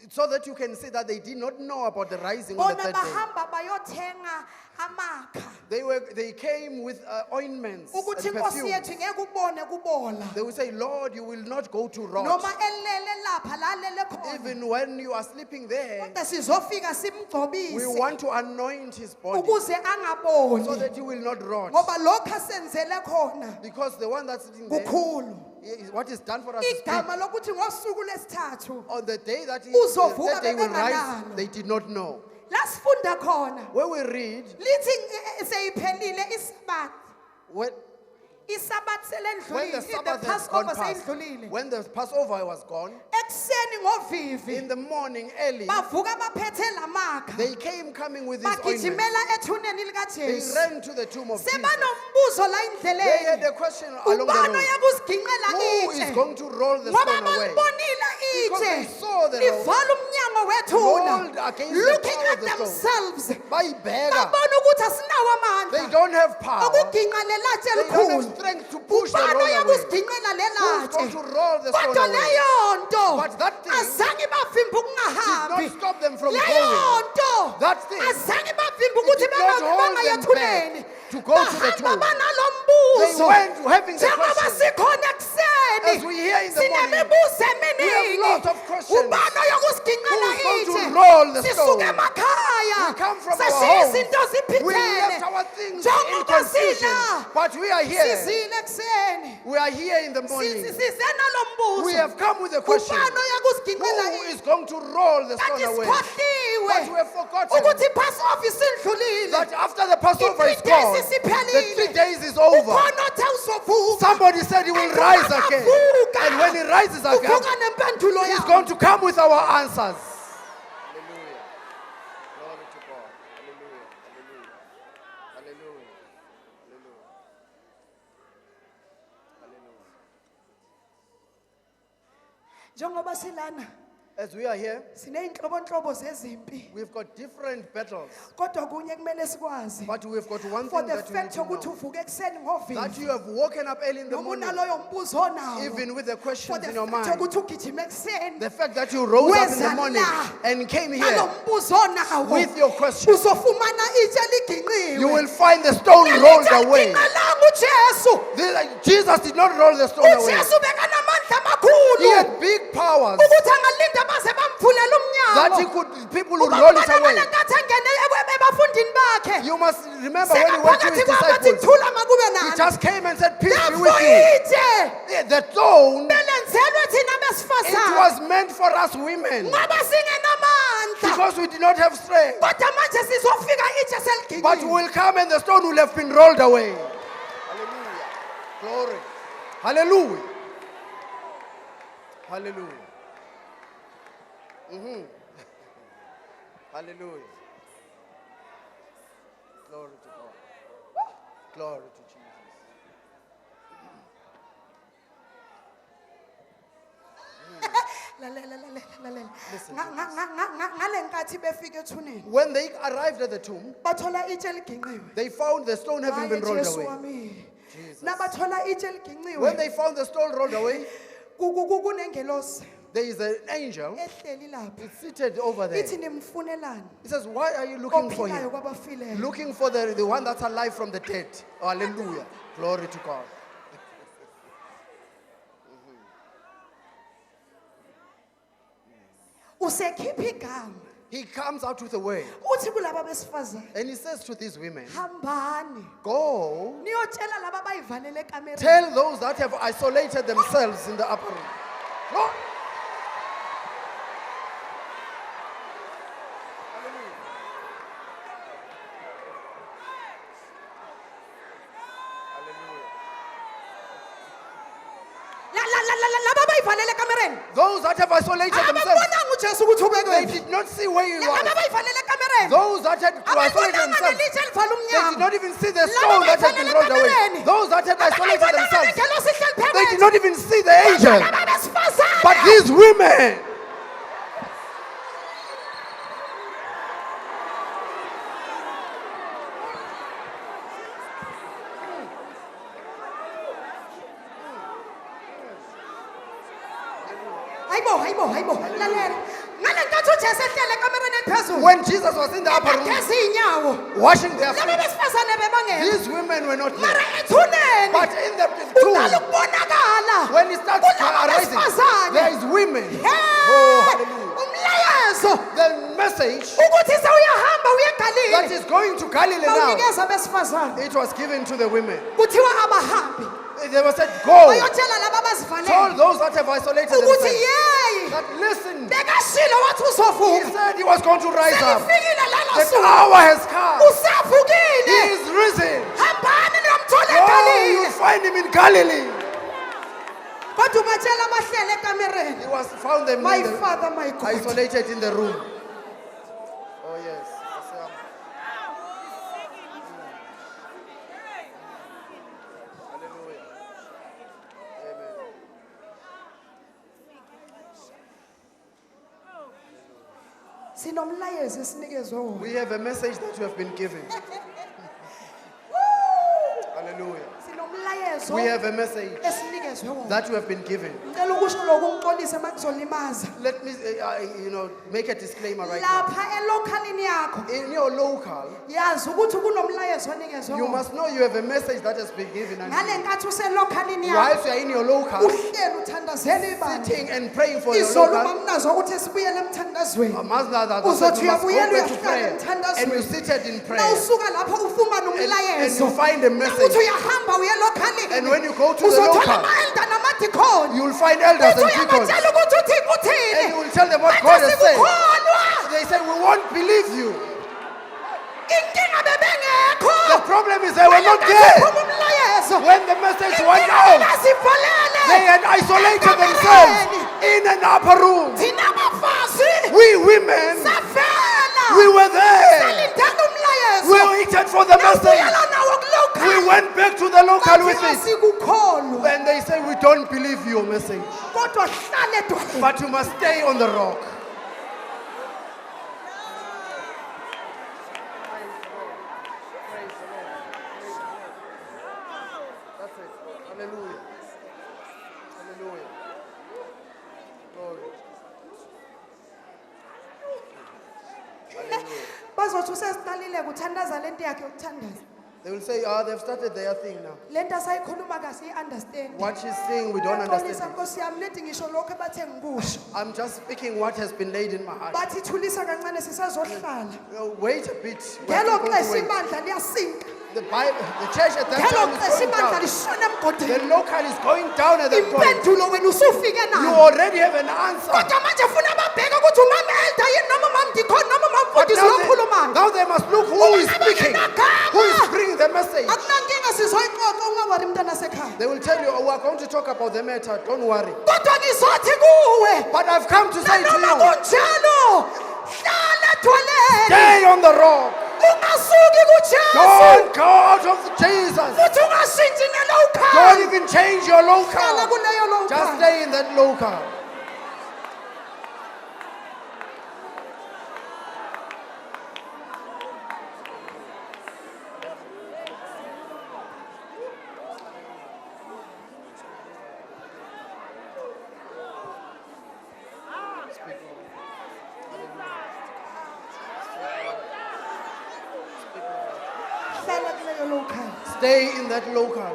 so that you can see that they did not know about the rising on the bona third day. bahamba bayothenga amakha They came with ointments ukuthi and inkosi perfume. yethu ngeke ubone kubola They would say, Lord, you will not go to rot. noma elele lapha la alele khona Even when you are sleeping there, kodwa sizofika we simgcobise want to anoint his body ukuze so angaboni that he will not rot. ngoba lokho asenzele khona Because the one that's sitting there, kukhulu what is done for us is big. igama lokuthi ngosuku lesithathu On the day that Uzovuka that they will rise, bebenganalo. they did not know. lasifunda khona When we read, lithi seyiphelile isabat when, isabat when the selendlulile the Sabbath has gone passover past, seyidlulile when the Passover was gone, ekuseni ngovivi in the morning early, bavuka baphethe lamakha they came coming with this ointment. bagijimela ethuneni They likajesu ran to the tomb of Jesus. sebanombuzo la They had indleleni a question along the ubani road. oyakusiginqela Who is itshe going to roll the ngoba stone away? balibonile Because itshe they saw the road livala umnyango wethuna rolled against the looking power at of the stone. themselves Bayibheka. babona ukuthi asinawo They amandla don't have power. ukuginqa lelatshe They don't have elikhulu strength to push the ubani roll away. oyakusiginqela Who's going lelatshe to roll the stone kodwa away? leyo nto But that thing azange bavimba Did ukungahambi not stop them from leyo going. nto That thing, azange bavimba it ukuthi did not hold them bangayethuneni back to go to the tomb. banalo They mbuzo went having the njengoba question. sikhona ekuseni As we hear in the morning, sinemibuzo we have eminingi lots of questions. ubani oyokusiginqela Who's going to itshe roll the sisuke stone? emakhaya We come from our sashiya homes. izinto We ziphithene left our things in njengoba confusion. sila But we are here. sizile ekuseni We are here in the morning. size nalo We mbuzo have come with a question. ubani oyakusiginqela Who itshe is going to roll the stone kanti away? sikhohliwe But we have forgotten ukuthi i-passover isindlulile that after the Passover is I-3 gone, days the isiphelile. 3 days is over. ukhona othe uzovuka Somebody said he will And rise ukhona again. avuka. And when he rises again, uvuka nempendulo he's yakho going to come with our answers. njengoba silana As we are here, sineyinhlobonhlobo zezimpi we've got different battles. kodwa kunye kumele sikwazi But we've got one for thing the that we need fact to yokuthi know. uvuke ekuseni That ngovimbi you have woken up early in the noma morning, unaloyo mbuzo onawo even with the for questions the in your fact mind. yokuthi ugijima ekuseni The fact that you rose up in the Weza morning la. and came nalo here mbuzo onawo with your questions. uzofumana itshe liginqiwe You will find the stone rolled away. ngalanga ujesu Jesus did not roll the stone away. ujesu bekanamandla He amakhulu had big powers ukuthi angalinda baze bamvulela that he umnyango could, people would roll it away. nkathi angene ebafundini bakhe You must remember when he went to his sekaphakathi kwabo athi disciples, thula makube he nani just came and said, peace be therefore with you. itshe Yeah, the stone, belenzelwe thina it besifazane was meant for us women ngoba singenamandla because we did not have strength. kodwa manje sizofika itshe But seliginqiwe will come and the stone will have been rolled away. Hallelujah. Glory. Hallelujah. Hallelujah. Hallelujah. Glory to God. Glory to Jesus. lalela ngale nkathi befika ethuneni When they arrived at the tomb, bathola itshe liginqiwe they found the stone having been Hayi, rolled Jesu away. wami. Jesus. nabathola itshe When liginqiwe they found the stone rolled away, kunengelosi there is an angel ehleli lapha seated over there. ithi nimfunelani He says, why are you looking for ophilayo him? kwabafileyo Looking for the one that's alive from the dead. Hallelujah. Glory to God. usekhipha igama He comes out with a word uthi kulaba besifazane and he says to these women, hambani go niyotshela laba bayivalele ekamereni tell those that have isolated themselves in the upper room. Go. laba bayivalele ekamereni Those that have isolated themselves, ababonanga ujesu ukuthi they ubekephi did not see where he laba was. bayivalele ekamereni Those that had isolated ababonanga themselves, nelitshe elivala they did umnyango not even see the Laba stone that had been bayivalele rolled away. ekamereni. Those that had isolated Ababonanga themselves, nengelosi ihleli they phakathi. did not even see the angel. Laba besifazane But these women, hayibo lalela ngale nkathi ujesu ehlele ekamereni eliphezulu when Jesus was in the upper room ageza iy'nyawo washing their laba feet, besifazane bebangela these women were not mara there. ethuneni But in the uqala tomb, ukubonakala when it starts kulaba arising, besifazane there is women. Hey! Oh, hallelujah. umlayezo The message ukuthi sewuyahamba uye that egalile is going to Galilee now, bawunikeza besifazane it was given to the women. kuthiwa abahambi They were said, go, bayotshela laba told bazivalele those that have isolated ukuthi themselves, yeyi that listen, bekashilo wathi he uzovuka said he was going to rise up. selifikile lelo The suku hour has come. He usavukile is risen. hambani niyomthola Oh, egalile you'll find him in Galilee. kodwa ubatshela abahlele ekamereni He was found them my in the, father my god isolated in the room. Oh, yes. Hallelujah. Amen. sinomlayezo esinikezwe wona We have a message that you have been given. Hallelujah. sinomlayezo We have a message esinikezwe wona that you have been given. ngicela ukusho lokhu ngiqolise uma kuzolimaza Let me, make a disclaimer right now. lapha elokhalini yakho In your local, yazi ukuthi kunomlayezo onikezwe you wona must know you have a message that has been given unto ngale you. nkathi uselokhalini yakho Whilst you are in your local, uhleli uthandazela ibandla sitting and praying for your izolo local, mamnazo ukuthi sibuyele emthandazweni uzothi uzothi you must go uyabuyela back to uyahlala prayer. And emthandazweni you seated in prayer. nawusuka lapho ufumane And umlayezo you find a ukuthi message. uyahamba uye lokhalini And when you go to the uzothola local, ama-elda namadikoni you will find elders uthi and deacons. uyabatshela ukuthi uthini And uthini you will tell them what God bathi has said. sikukholwa They say, we won't believe you. inkinga bebengekho The problem is they were not there. Phuma umlayezo When the message went inkinga out, bebazivalele they had isolated themselves in an upper room. thina bafazi We women, safela we were there. salindele umlayezo We waited for the message. nawubuyela nawo We kulokhali went back to the local with it. sikukholwa And they say, we don't believe your message, kodwa hlala edwaleni. but you must stay on the rock. That's it. Hallelujah. Hallelujah. Glory. Bazothi usesiqalile kuthandaza lento yakhe ukuthandaza. They will say, they've started their thing now. Lento asayikhuluma kasi-understand. What she's saying, we don't Xolisa understand. Nkosi yami lethi ngisho lokho ebathe ngikusho. I'm just speaking what has been laid in my heart. Bathi thulisa kancane sisazohlala. Wait a bit. We're Ngelo still going to xesha wait. ibandla liyasinka. The Bible, the church at that Ngelo time is xesha going ibandla down. lishona The emgodini. local is going down at that point. Impendulo wena usufike You nayo. already have an answer. Kodwa manje funa babheke ukuthi umama elder yini noma umama Dikhona noma umama But Mfundisi lokhulumayo. now they must look who is speaking, who is bringing the message. Akunankinga sizoyixoxa ungawari mntana sekhaya. They will tell you, we are going to talk about the matter, don't worry. Kodwa ngizothi kuwe. But I've come to say to Noma you, kunjalo. Hlala edwaleni. stay on the rock. Ungasuki kuJesu. Don't go out of Jesus. Futhi ungashintshi nalo Don't ukhaya. even change your Hlala local. kuleyo lo Just ukhaya. stay in that local. Hlala kuleyo lo ukhaya. Stay in that local.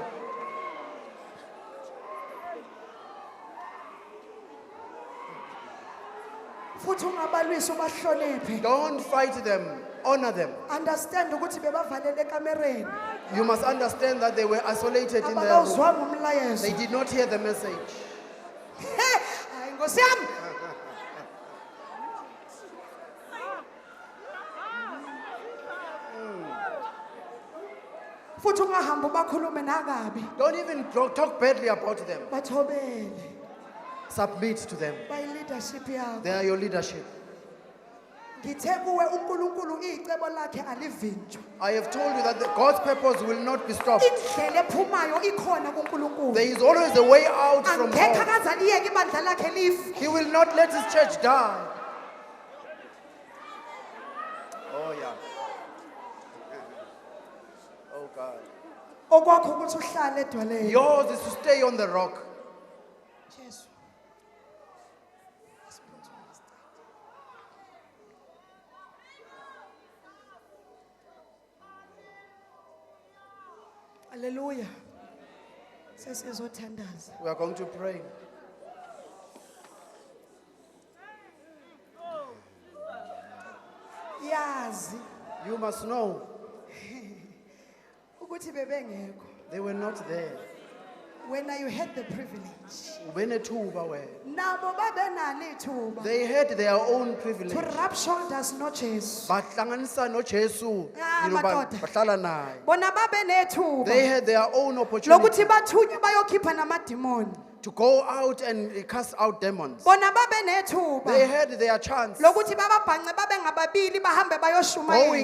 Futhi ungabalwisi ubahloniphe. Don't fight them. Honor them. Understand ukuthi bebavalele ekamereni. You must understand that they were isolated in their room. Abakawuzwanga umlayezo. They did not hear the message. Hayi Nkosi yami. Futhi ungahamba ubakhulume nakabi. Don't even talk badly about them. Bathobele. Submit to them. By leadership yakho. They are your leadership. Ngithe kuwe uNkulunkulu icebo lakhe alivinjwa. I have told you that God's purpose will not be stopped. Indlela ephumayo ikhona kuNkulunkulu. There is always a way out from Angekho God. akazaliyeke ibandla lakhe life. He will not let his church die. Oh, yeah. Oh, God. Okwakho ukuthi uhlale edwaleni. Yours is to stay on the rock. Jesu. Hallelujah. Sesizothandaza. We are going to pray. Yazi You must know ukuthi bebengekho. they were not there. When you had the privilege. Benethuba were. Nabo babenalo ithuba. They had their own privilege. To rub shoulders noJesu. Bahlanganisa noJesu. Ah, You know, madoda. bahlala naye. Bona babenethuba. They had their own opportunity Lokuthi bathunywe bayokhipha namademoni. to go out and cast out demons. Bona babenethuba. They had their chance Lokuthi bababhance babe ngababili bahambe going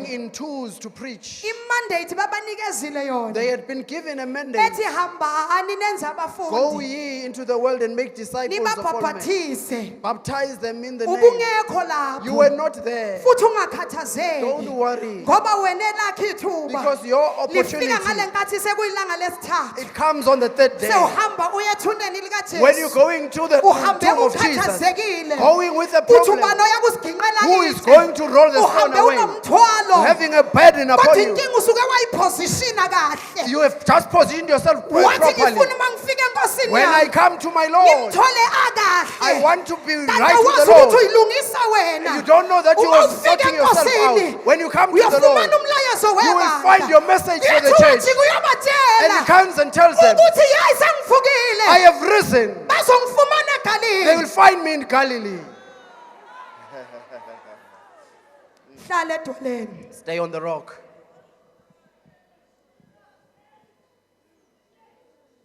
bayoshumayela. in twos to preach. Imandate babanikezile yona. They had been given a mandate. Bethi hamba aninenze Go abafundi. ye into the world and make disciples of all men. Nibabhaphathise. Baptize them in the name. Ubungekho lapho. You were not there. Futhi ungakhathazeki. Don't worry. Ngoba wena elakhe ithuba. Because your opportunity, Lifika ngale nkathi sekuyilanga lesithathu. it comes on the third day. Sewuhamba uya ethuneni likaJesu. When you're going to the Uhambe tomb of Jesus, ukhathazekile. going with a Uthi problem, ubani oyakusigqinqela who is kithi? going to roll the stone Uhambe away? unomthwalo. Having a burden upon Kodwa you. inkinga usuke wayipositiona kahle. You have just positioned yourself Wathi properly. ngifuna uma ngifika enkosini When I yami. come to my Lord, Ngimthole akahle. I want to be Kanti right with awazi the ukuthi Lord. uyilungisa wena. You don't know that you Uma are ufika sorting yourself enkosini, out. When you come to the Lord, uyofumana umlayezo you will webandla. find your message for the Ithi church. wathi kuyobatshela And he comes and tells them, ukuthi yayi sengivukile. I have risen. Bazongifumana They will eGalile. find me in Galilee. Hlala edwaleni. Stay on the rock.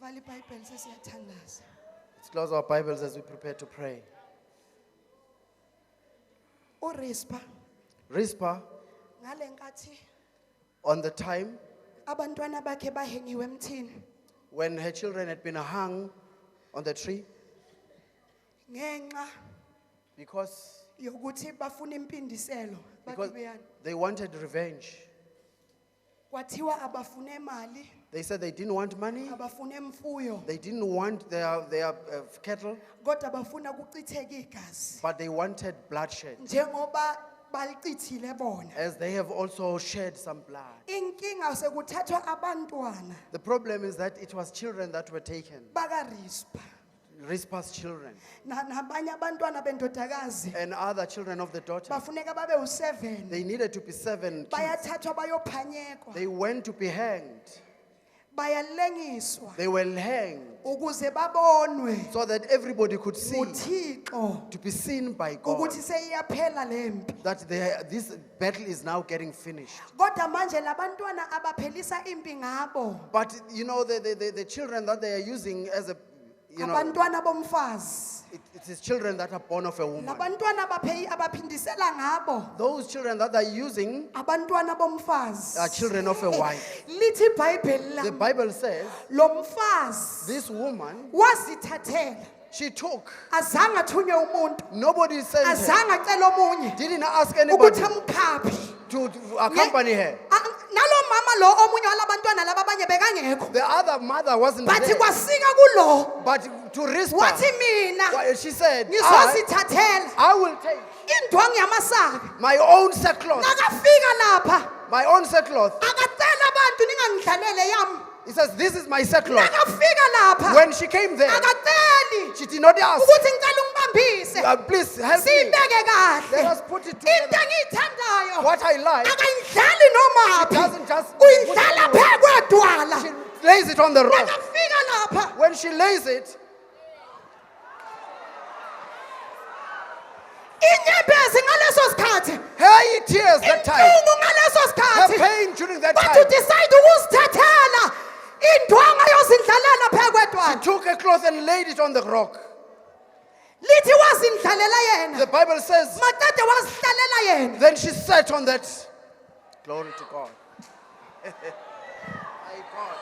Vala iBhayibheli sesiyathandaza. Let's close our Bibles as we prepare to pray. uRispa Rizpah, ngale nkathi on the time abantwana bakhe bahengiwe emthini. when her children had been hung on the tree ngenxa because yokuthi bafuna impindiselo because bagibeyani. they wanted revenge. Kwathiwa abafune imali, They said they didn't want money. abafune imfuyo, They didn't want their cattle, kodwa bafuna kuchitheka igazi but they wanted bloodshed, njengoba balichithile bona. as they have also shed some blood. Inkinga sekuthathwa abantwana The problem is that it was children that were taken, bakaRispa Rizpah's children, nabanye abantwana bendodakazi and other children of the daughter. bafuneka babe u7. They needed to be 7 kids. Bayathathwa bayophanyekwa, They went to be hanged. bayalengiswa They were hanged ukuze babonwe so that everybody could see, uThixo to be seen by God, ukuthi seyiyaphela lempi. that this battle is now getting finished. Kodwa manje labantwana abaphelisa impi ngabo, But you know, the children that they are using as a, you know, abantwana bomfazi. it is children that are born of a woman. Labantwana abaphindisela ngabo, Those children that they're using abantwana bomfazi. are children of a wife. Lithi iBhayibheli The lami, Bible says lo mfazi this woman, wazithathela, she took, azange athunywe umuntu, nobody sent her, azange acele omunye didn't ask anybody ukuthi amkhaphi. to accompany her. Nalo mama lo omunye walabantwana laba abanye bekangekho, The other mother wasn't bathi there. kwasika kulo, But to Rizpah, wathi mina she said, ngizozithathela I will take indwangu yamasaka. my own sackcloth, Nakafika lapha my own sackcloth. akacela abantu ningangidlalele yami. He says, this is my sackcloth. Nakafika lapha When she came there, akaceli she did not ask, ukuthi ngicela ungibambise, please help me. siyibeke Let kahle. us put it Into together. engiyithandayo What I like, akayidlali nomaphi, doesn't just uyidlala put it phe kwedwala. she lays it on the rock. Nakafika lapha When she lays it, inyembezi ngaleso sikhathi, her tears that time, inhlungu ngaleso her sikhathi, pain during that bathi time, decide ukuzithathela indwangu ayozindlalela phe she kwedwala. took a cloth and laid it on the rock. Lithi wazindlalela yena, The Bible says, maqede wazihlalela yena. then she sat on that. Glory to God. My God.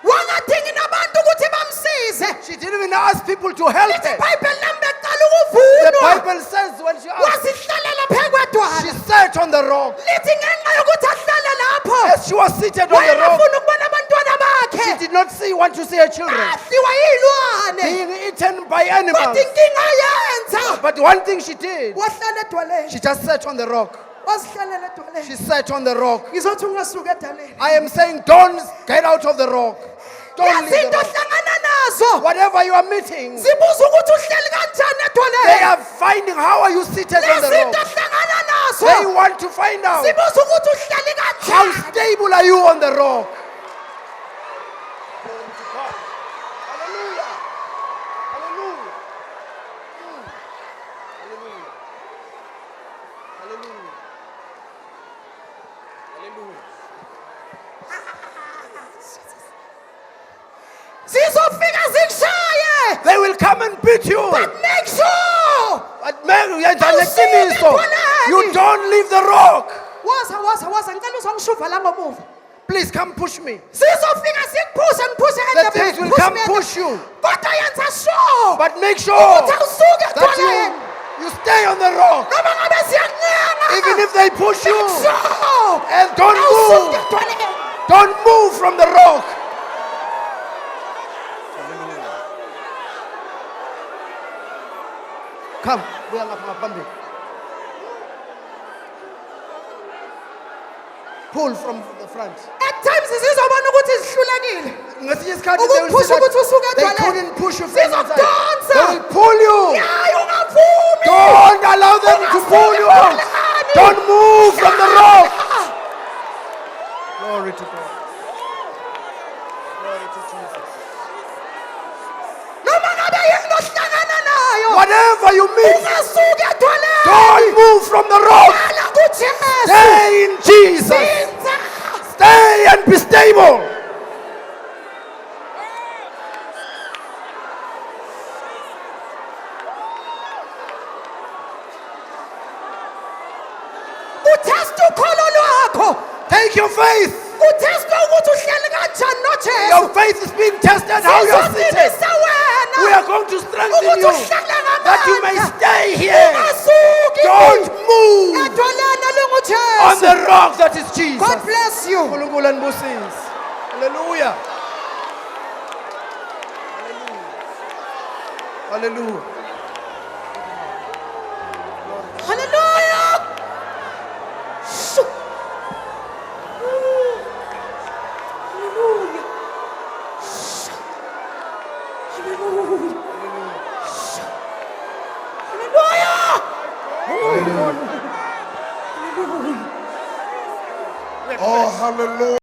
Wangadingi nabantu ukuthi bamsize. She didn't even ask people to help Lithi her. iBhayibheli lami beqala The ukuvunwa, Bible says when she asked, wazihlalela phe she kwedwala. sat on the rock. Lithi ngenxa yokuthi ahlale lapho, As she was seated on the rock, wayengafuni ukubona abantwana she bakhe did not want to see her children adliwa yilwane. being eaten by Kodwa animals. inkinga ayenza, But one thing she did, wahlala edwaleni, she just sat on the rock. wazihlalela She edwaleni. sat on the rock. Ngizothi ungasuka edaleni. I am saying, don't get out of the rock. Don't leave Yazinto the rock. ohlangana nazo Whatever you are meeting, zibuza ukuthi uhleli kanjani they edwaleni. are finding how are you seated on the Lezinto rock. ohlangana They nazo want to find out zibuza ukuthi uhleli how kanjani. stable are you on the rock. Hallelujah. Hallelujah. Hallelujah. Hallelujah. Hallelujah. Zizofika zikushaye, They will come and beat you. but make sure But man, Awusiyeki edwaleni. you don't leave the rock. waza ngicela uzongishuva la ngomuva. Please come push me. Sizofika sikuphushe ngiphushe The things will come push you. kodwa yenza sure But make sure ukuthi awusuke that edwaleni. you stay on the rock. Noma ngabe ziyancenga, Even if they push you, make sure and don't awusuke move. edwaleni. Don't move from the rock. Come, buya ngapha ngaphambili. Pull from the front. At times zizobona ukuthi zihlulekile. Ngesinye isikhathi they will Ukuphusha say ukuthi usuke that they edwaleni. couldn't push you from inside. Zizokudonsa. They will pull you. Hayi ungavumi. Don't allow them to pull you out. Don't move from the rock. Glory to God. Glory to Jesus. Noma ngabe yini ohlangana nayo, Whatever you meet, ungasuke edwaleni. don't move from the rock. Hlala kuJesu. Stay in Jesus. Zinza. Stay and be stable. Uthesta ukholo lwakho. Take your faith. Uthesta ukuthi uhleli kanjani noJesu. Your faith is being tested how you're seated. Sizofindisa wena. We to strengthen you, Ukuhlala ngamandla. that you may stay here. Ungasuki Don't move edolweni on elinguJesu. the rock that is Jesus. God bless you. uNkulunkulu anibusise. Hallelujah. Hallelujah. Hallelujah. Shoo. Hallelujah. Shoo. Hallelujah. Shoo. Hallelujah. Oh, hallelujah.